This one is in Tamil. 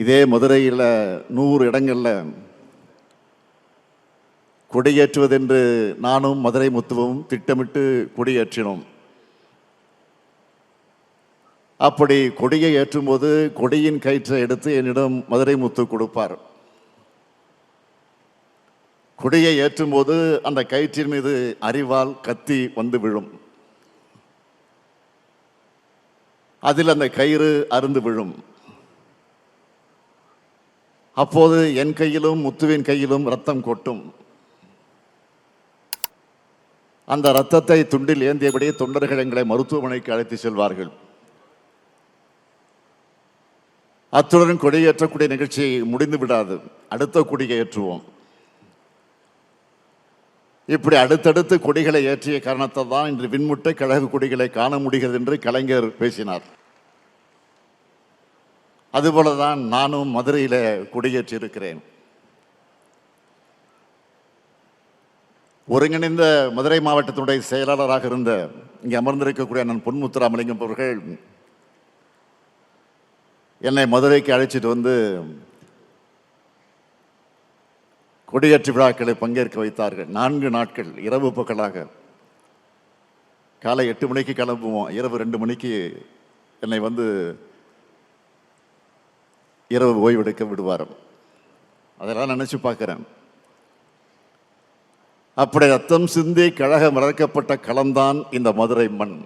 இதே மதுரையில் 100 இடங்களில் கொடியேற்றுவதென்று நானும் மதுரை முத்துவும் திட்டமிட்டு கொடியேற்றினோம். அப்படி கொடியை ஏற்றும்போது கொடியின் கயிற்றை எடுத்து என்னிடம் மதுரை முத்து கொடுப்பார். கொடியை ஏற்றும்போது அந்த கயிற்றின் மீது அரிவாள் கத்தி வந்து விழும். அதில் அந்த கயிறு அருந்து விழும். அப்போது என் கையிலும் முத்துவின் கையிலும் ரத்தம் கொட்டும். அந்த ரத்தத்தை துண்டில் ஏந்தியபடியே தொண்டர்கள் எங்களை மருத்துவமனைக்கு அழைத்து செல்வார்கள். அத்துடன் கொடியேற்றக்கூடிய நிகழ்ச்சி முடிந்து விடாது. அடுத்த கொடியை ஏற்றுவோம். இப்படி அடுத்தடுத்து கொடிகளை ஏற்றிய காரணத்தால் தான் இன்று விண்முட்டை கழக கொடிகளை காண முடிகிறது என்று கலைஞர் பேசினார். அதுபோலதான் நானும் மதுரையில் கொடியேற்றி இருக்கிறேன். ஒருங்கிணைந்த மதுரை மாவட்டத்தினுடைய செயலாளராக இருந்த இங்கே அமர்ந்திருக்கக்கூடிய அண்ணன் பொன்முத்துராமலிங்கம் அவர்கள் என்னை மதுரைக்கு அழைச்சிட்டு வந்து கொடியேற்று விழாக்களை பங்கேற்க வைத்தார்கள். 4 நாட்கள் இரவு பகலாக. காலை 8 மணிக்கு கிளம்புவோம், இரவு 2 மணிக்கு என்னை வந்து இரவு ஓய்வெடுக்க விடுவார். அதெல்லாம் நினைச்சு பார்க்கிறேன். அப்படி ரத்தம் சிந்தி கழகம் வளர்க்கப்பட்ட களம்தான் இந்த மதுரை மண்.